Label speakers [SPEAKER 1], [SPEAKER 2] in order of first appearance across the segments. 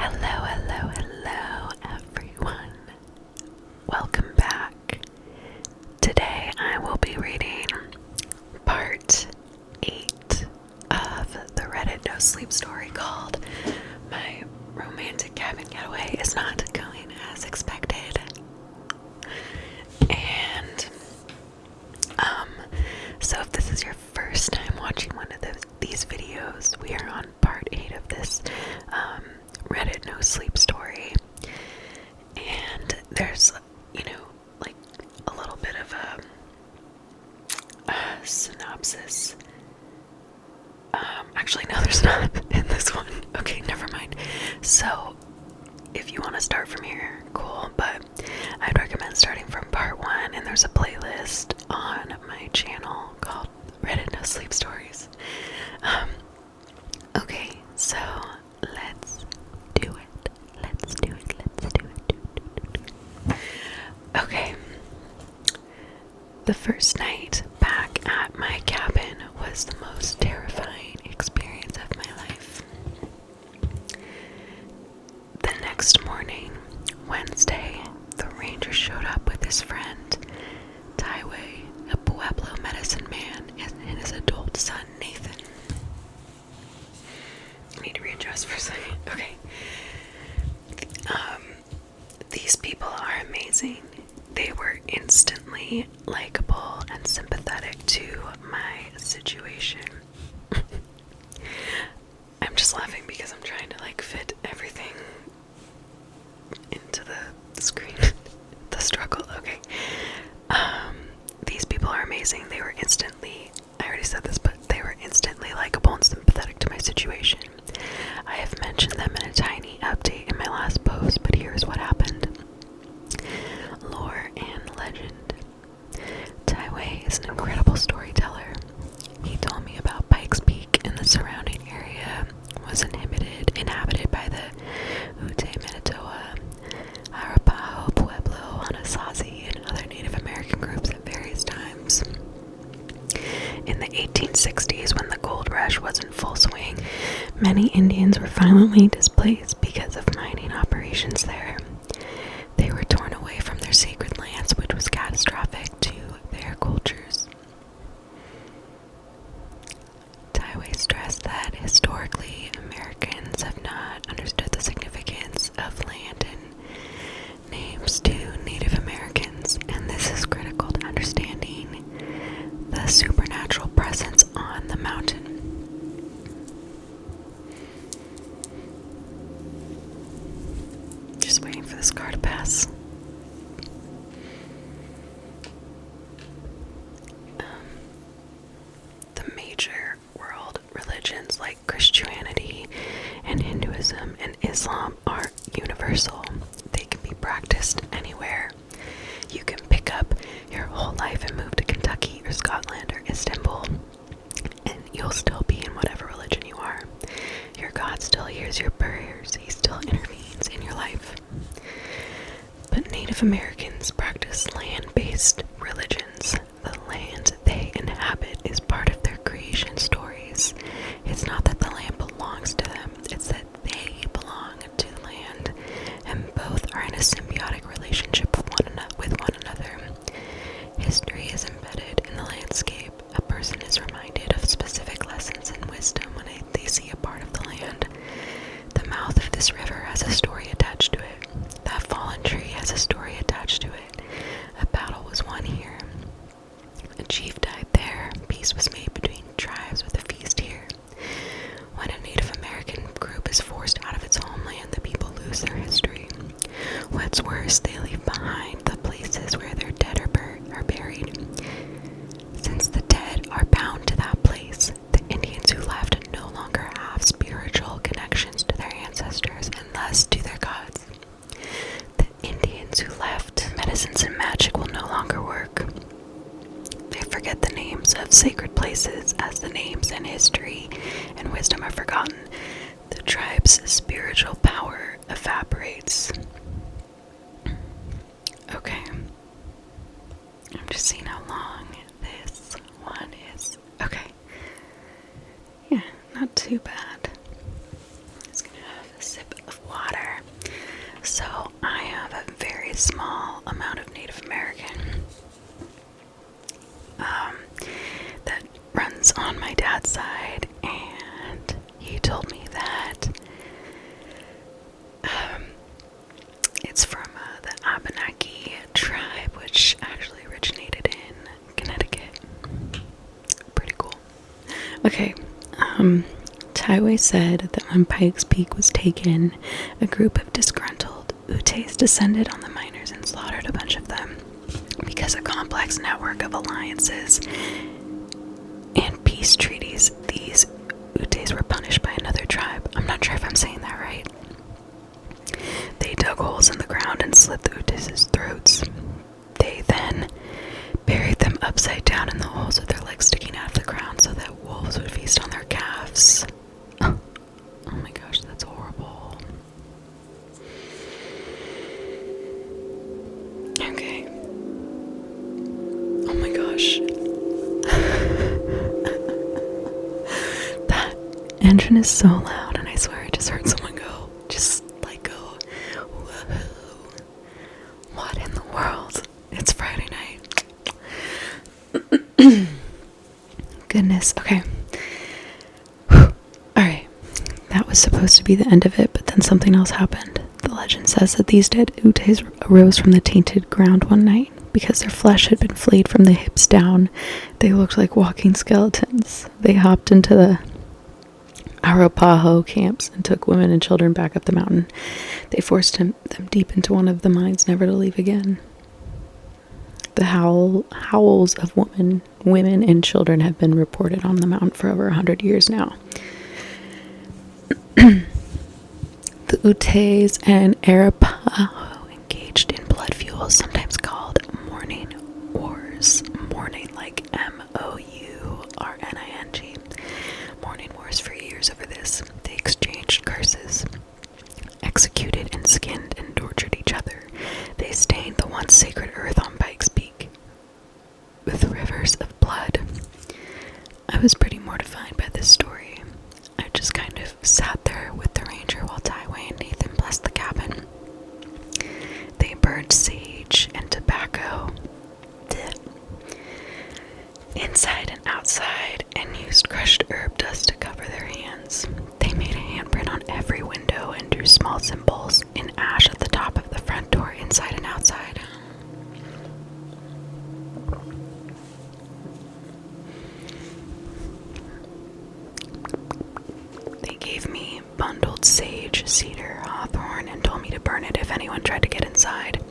[SPEAKER 1] Hello, everyone. Welcome back. Today I will be reading part 8 of the Reddit no sleep story called My Romantic Cabin Getaway is Not Going as Expected. And, so if this is your first time watching one of these videos, we are on part 8 of this, Reddit no sleep story, and there's, like a little bit of a synopsis. Actually, no, there's not in this one. Okay, never mind. So, if you want to start from here, cool, but I'd recommend starting from part 1, and there's a playlist on my channel called Reddit No Sleep Stories. Okay, so let's do it. Okay. The first night back at my cabin was the most terrifying experience of my life. The next morning, Wednesday, the ranger showed up with his friend, Getaway, a Pueblo medicine man, and his adult son, Nathan. I need to readjust for a second. Okay. These people are amazing. They were instantly likable and sympathetic to my situation. I'm just laughing because I'm trying to fit everything into the screen. The struggle. Okay. These people are amazing. They were instantly, I already said this, but they were instantly likable and sympathetic to my situation. I have mentioned them in a tiny update in my last post, but here's what happened. Lore and legend. Getaway is an incredible storyteller. He told me about Pikes Peak and the surrounding area was inhabited by the Ute Manitoba, Arapaho, Pueblo, Anasazi, and other Native American groups at various times. In the 1860s, when the gold rush was in full swing, many Indians were violently displaced because of mining operations there. They were torn away from their sacred lands, which was catastrophic to their cultures. Getaway stressed that historically Americans have not understood the significance of land and names to Native Americans, and this is critical to understanding the supernatural presence on the mountain. Just waiting for this car to pass. The major world religions like Christianity and Hinduism and Islam are universal. They can be practiced anywhere. You can pick up your whole life and move to Kentucky or Scotland or Istanbul, and you'll still be in whatever religion you are. Your God still hears your prayers. He still intervenes in your life. But Native Americans practice land-based religions. The land they inhabit is part of their creation stories. It's not that the land belongs to them, it's that they belong to the land, and both are in a symbiotic relationship with one another. History is embedded in the landscape. A person is reminded of specific lessons and wisdom when they see a part of the land. The mouth of this river has a story attached to it. That fallen tree has a story attached to it. A battle was won here. A chief died there. Peace was made between tribes with a feast here. When a Native American group is forced out of its homeland, the people lose their history. What's worse, they leave behind the places where their dead are buried. Since the dead are bound to that place, the Indians who left no longer have spiritual connections to their ancestors and thus to their gods. The Indians who left, medicines and magic will no longer work. They forget the names of sacred places as the names and history and wisdom are forgotten. The tribe's spiritual power evaporates. Okay. I'm just seeing how long this one is. Okay. Yeah, not too bad. Just gonna have a sip of water. Taiwei said that when Pikes Peak was taken, a group of disgruntled Utes descended on the miners and slaughtered a bunch of them. Because a complex network of alliances and peace treaties, these Utes were punished by another tribe. I'm not sure if I'm saying that right. They dug holes in the ground and slit the Utes' throats. They then buried them upside down in the holes with their legs sticking out of the ground so that wolves would feast on their calves. Oh my gosh, that's horrible. Okay. Oh my gosh. That engine is so loud, and I swear I just heard someone go, woohoo. What in the world? It's Friday night. Goodness, okay. Alright, that was supposed to be the end of it, but then something else happened. The legend says that these dead Utes arose from the tainted ground one night. Because their flesh had been flayed from the hips down, they looked like walking skeletons. They hopped into the Arapaho camps and took women and children back up the mountain. They forced them deep into one of the mines, never to leave again. The howls of women and children have been reported on the mountain for over 100 years now. The Utes and Arapaho engaged in blood fuels, sometimes called mourning wars. Mourning like Mourning. Mourning wars for years over this. They exchanged curses, executed and skinned and tortured each other. They stained the once sacred earth on Pikes Peak with rivers of blood. I was pretty mortified by this story. I just kind of sat there with the ranger while Taiwei and Nathan blessed the cabin. They burned sage and tobacco inside and outside and used crushed herb dust to cover their hands. They made a handprint on every window and drew small symbols in ash at the top of the front door, inside and outside. They gave me bundled sage, cedar, hawthorn, and told me to burn it if anyone tried to get inside.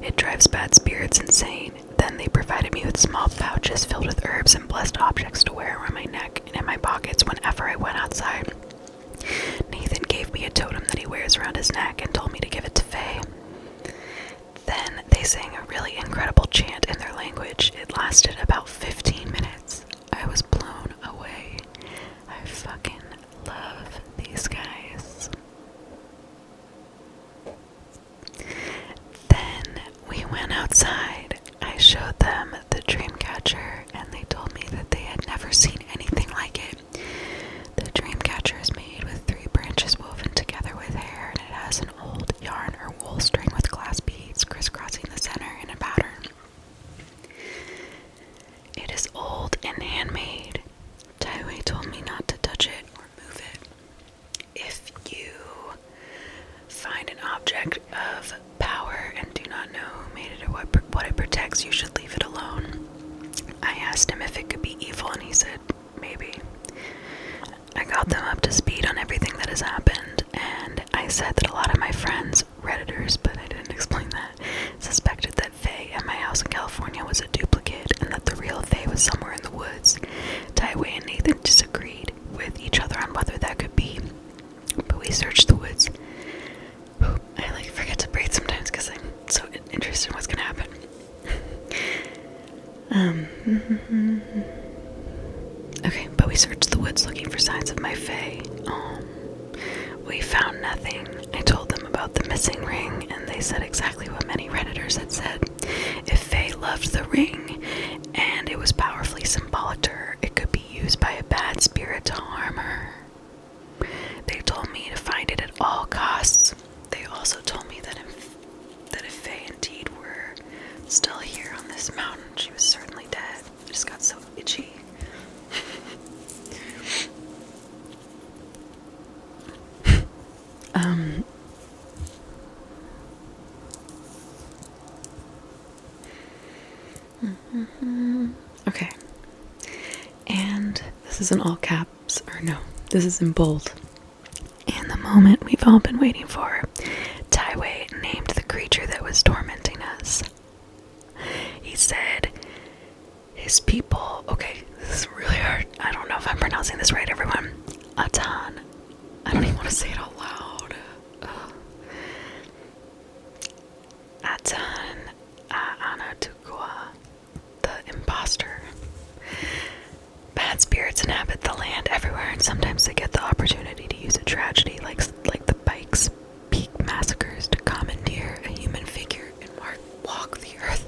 [SPEAKER 1] It drives bad spirits insane. Then they provided me with small pouches filled with herbs and blessed objects to wear around my neck and in my pockets whenever I went outside. Nathan gave me a totem that he wears around his neck and told me to give it to Faye. Then they sang a really incredible chant in their language. It lasted about 15 minutes. I was blown away. I fucking love these guys. Then we went outside. I showed them the dream catcher, and they told me that they had never seen anything like it. The dream catcher is made with 3 branches woven together with hair, and it has an old yarn or wool string with glass beads crisscrossing the center in a pattern. It is old and handmade. Taiwei told me not to touch it or move it. If you find an object of power and do not know who made it or what it protects, you should leave it alone. I asked him if it could be evil, and he said maybe. I got them up to speed on everything that has happened, and I said that a lot of my friends, Redditors, but I didn't explain that, suspected that Faye at my house in California was a duplicate and that the real Faye was somewhere in the woods. Taiwei and Nathan disagreed with each other on whether that could be, but we searched the woods. I forget to breathe sometimes because I'm so interested in what's gonna happen. Okay, but we searched the woods looking for signs of my Fae. We found nothing. I told them about the missing ring, and they said exactly what many Redditors had said. If Fae loved the ring, and it was powerfully symbolic to her, it could be used by a bad spirit to harm her. They told me to find it at all costs. They also told me that if Faye indeed were still here on this mountain, she was certainly dead. I just got so itchy. Okay. And this is an all cap caps, or no, this is in bold. In the moment we've all been waiting for, Getaway named the creature that was tormenting us. He said his people, okay, this is really hard. I don't know if I'm pronouncing this right, everyone. Atan. I don't even want to say it out loud. Atan Anatukua, the imposter. Bad spirits inhabit the land everywhere, and sometimes they get the opportunity to use a tragedy like the Pikes Peak massacres to commandeer a human figure and walk the earth.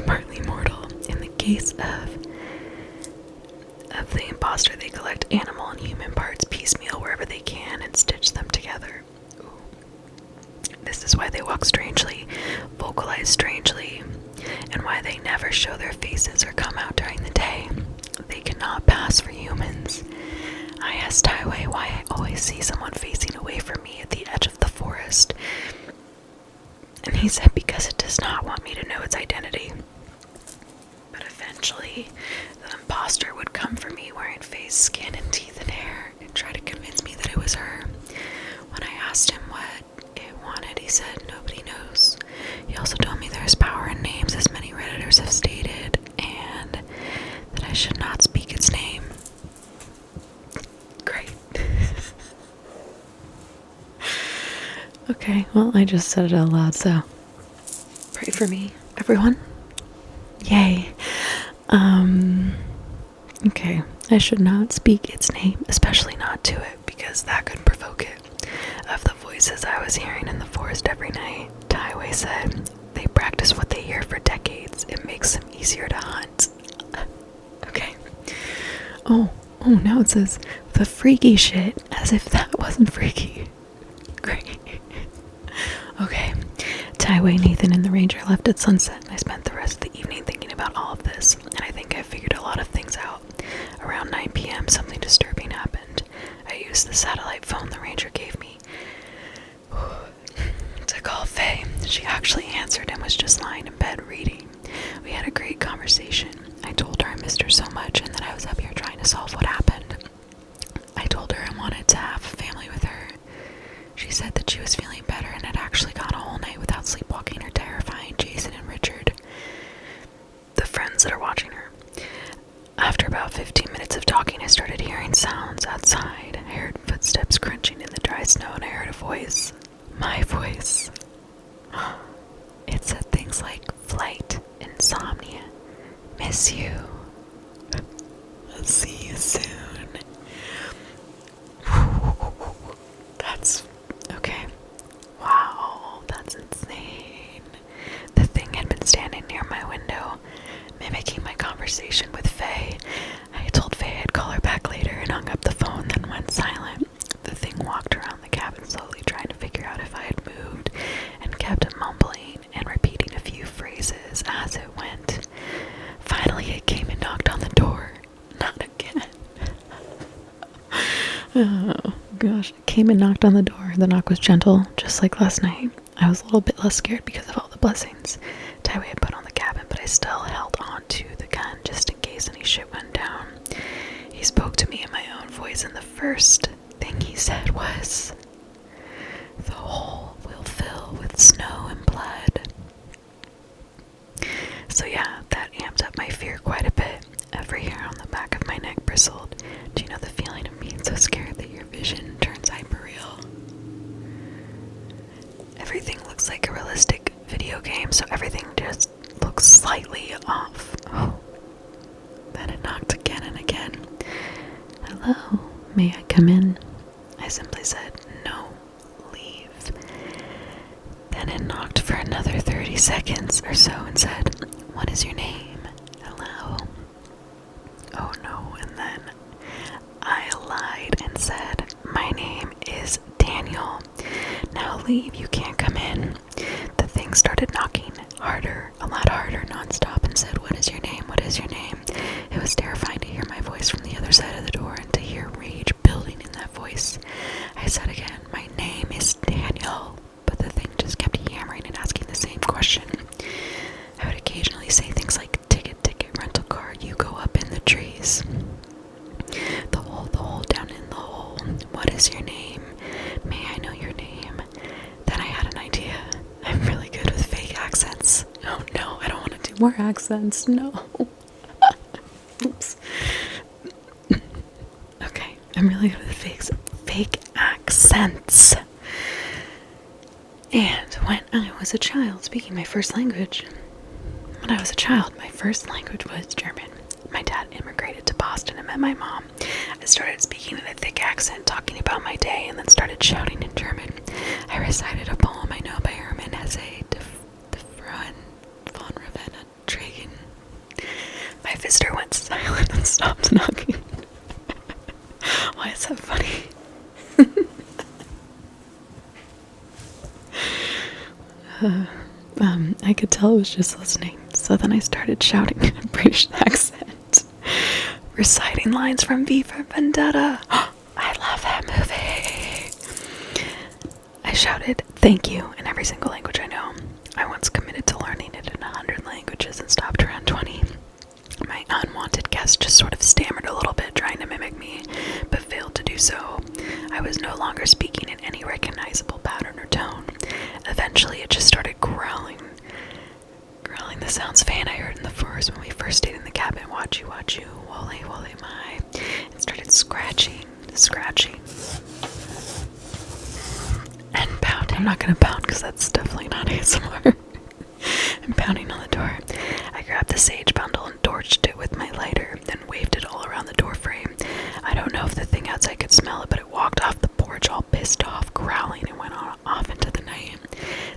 [SPEAKER 1] Partly mortal. In the case of the imposter, they collect animal and human parts piecemeal wherever they can and stitch them together. Ooh. This is why they walk strangely, vocalize strangely, and why they never show their faces or come out during the day. They cannot pass for humans. I asked Getaway why I always see someone facing away from me at the edge of the forest, and he said because it does not want me to know its identity. But eventually, the imposter would come for me wearing face, skin, and teeth and hair and try to convince me that it was her. When I asked him what it wanted, he said nobody knows. He also told me there is power in names, as many Redditors have stated, and that I should not speak its name. Great. Okay, well, I just said it out loud, so pray for me, everyone. Yay. Okay, I should not speak its name, especially not to it, because that could provoke it. Of the voices I was hearing in the forest every night, Getaway said they practice what they hear for decades. It makes them easier to hunt. Okay. Oh, now it says the freaky shit, as if that wasn't freaky. Great. Okay. Getaway, Nathan, and the ranger left at sunset, and I spent the rest of the evening thinking about all of this, and I think I figured a lot of things out. Around 9 p.m., something disturbing happened. I used the satellite phone the ranger gave me to call Faye. She actually answered and was just lying in bed reading. We had a great conversation. I told her I missed her so much and that I was up here trying to solve what happened. I told her I wanted to have a family with her. She said that she was feeling better and had actually gone a whole night without sleepwalking or terrifying Jason and Richard, the friends that are watching her. After about 15 minutes of talking, I started hearing sounds outside. I heard footsteps crunching in the dry snow, and I heard a voice. My voice. It said things like flight, insomnia, miss you, I'll see you soon. That's okay. Wow, that's insane. The thing had been standing near my window, mimicking my conversation with Faye. I told Faye I'd call her back later and hung up the phone, then went silent. The thing walked around the cabin slowly, trying to figure out if I had moved, and kept mumbling and repeating a few phrases as it went. Finally, it came and knocked on the door. Not again. Oh, gosh. It came and knocked on the door. The knock was gentle, just like last night. I was a little bit less scared because of all the blessings Getaway had put on the cabin, but I still held on to the gun just in case any shit went down. He spoke to me in my own voice, and the first thing he said was, "The hole will fill with snow and blood." So yeah, that amped up my fear quite a bit. Every hair on the back of my neck bristled. Do you know the feeling of being so scared that your vision turns hyperreal? Everything looks like a realistic video game, so everything just looks slightly off. Oh. Then it knocked again and again. "Hello, may I come in?" I simply said, "No, leave." Then it knocked for another 30 seconds or so and said, "What is your name?" "Hello." Oh no, and then I lied and said, "My name is Daniel. Now leave, you can't come in." The thing started knocking harder, a lot harder, nonstop, and said, "What is your name? What is your name?" It was terrifying to hear my voice from the other side of the door and to hear rage building in that voice. I said again, "My name is Daniel," but the thing just kept hammering and asking the same question. I would occasionally say things is your name? May I know your name? Then I had an idea. I'm really good with fake accents. Oh no, I don't want to do more accents. No. Oops. Okay, I'm really good with fake accents. And when I was a child, speaking my first language, my first language was German. My dad immigrated to Boston and met my mom. I started speaking in a thick accent, talking about my day, and then started shouting in German. I recited a poem I know by Hermann Hesse, De Frauen von Ravenna Tragen. My visitor went silent and stopped knocking. Why is that funny? I could tell it was just listening, so then I started shouting in a British accent, reciting lines from V for Vendetta. I love that movie. I shouted thank you in every single language I know. I once committed to learning it in 100 languages and stopped around 20. My unwanted guest just sort of stammered a little bit, trying to mimic me, but failed to do so. I was no longer speaking in any recognizable pattern or tone. Eventually, it just started growling the sounds Faye and I heard in the forest when we first stayed in the cabin. Wachu, wole, wole, my. It started scratching, and pounding. I'm not gonna pound because that's definitely not ASMR. And pounding on the door. I grabbed the sage bundle and torched it with my lighter, then waved it all around the door frame. I don't know if the thing outside could smell it, but it walked off the porch all pissed off, growling, and went off into the night.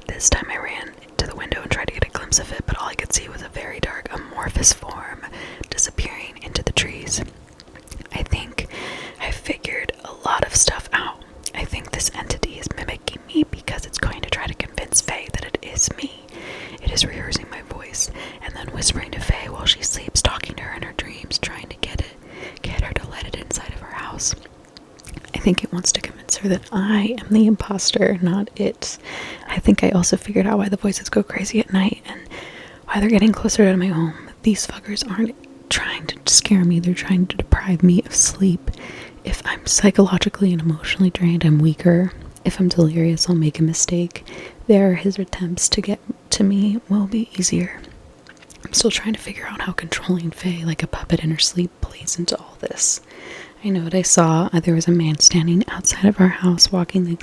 [SPEAKER 1] This time I ran to the window and tried to get a glimpse of it, but all I could see was a very dark, amorphous form disappearing into the trees. I think I figured a lot of stuff out. I think this entity is mimicking me because it's going to try to convince Faye that it is me. It is rehearsing my voice and then whispering to Faye while she sleeps, talking to her in her dreams, trying to get her to let it inside of her house. I think it wants to convince her that I am the imposter, not it. I think I also figured out why the voices go crazy at night and why they're getting closer to my home. These fuckers aren't trying to scare me, they're trying to deprive me of sleep. If I'm psychologically and emotionally drained, I'm weaker. If I'm delirious, I'll make a mistake. His attempts to get to me will be easier. I'm still trying to figure out how controlling Faye like a puppet in her sleep plays into all this. I know what I saw. There was a man standing outside of our house walking the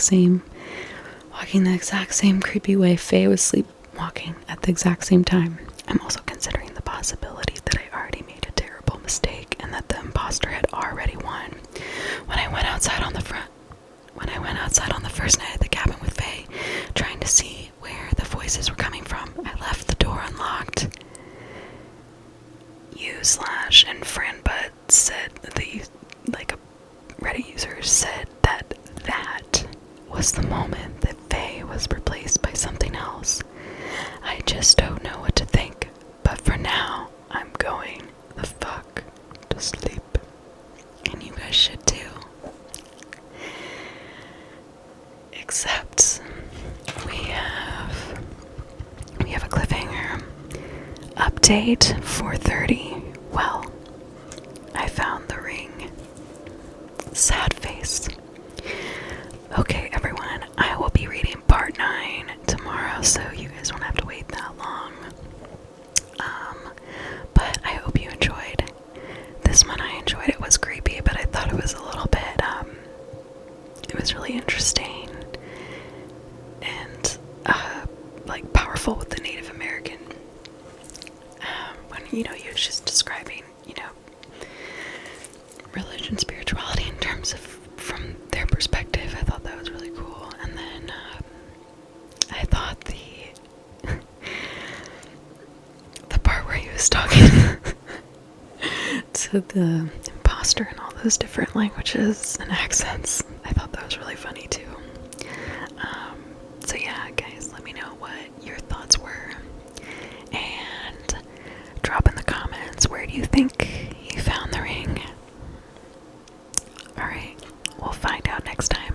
[SPEAKER 1] exact same creepy way Faye was sleepwalking at the exact same time. I'm also considering the possibility that I already made a terrible mistake and that the imposter had already won. When I went outside on the first night at the cabin with Faye, trying to see where the voices were coming from, I left the door unlocked. And FranBud said a Reddit user said that was the moment that Faye was replaced by something else. I just don't know what to think, but for now, I'm going the fuck to sleep. And you guys should too. Except we have a cliffhanger. Update 4:30. Well, I found the ring. Sad face. Okay, everyone, I will be reading part 9 tomorrow, so you guys don't have to wait that long. But I hope you enjoyed this one. I enjoyed it. It was creepy, but I thought it was a little bit, it was really interesting and, powerful with the Native American, when, you're just describing, religion, spirituality in terms of from their perspective. I thought that was really cool. And then I thought the part where he was talking to the imposter in all those different languages and accents, I thought that was really funny too. So yeah, guys, let me know what your thoughts were, and drop in the comments, where do you think you found the ring? Alright, we'll find out next time.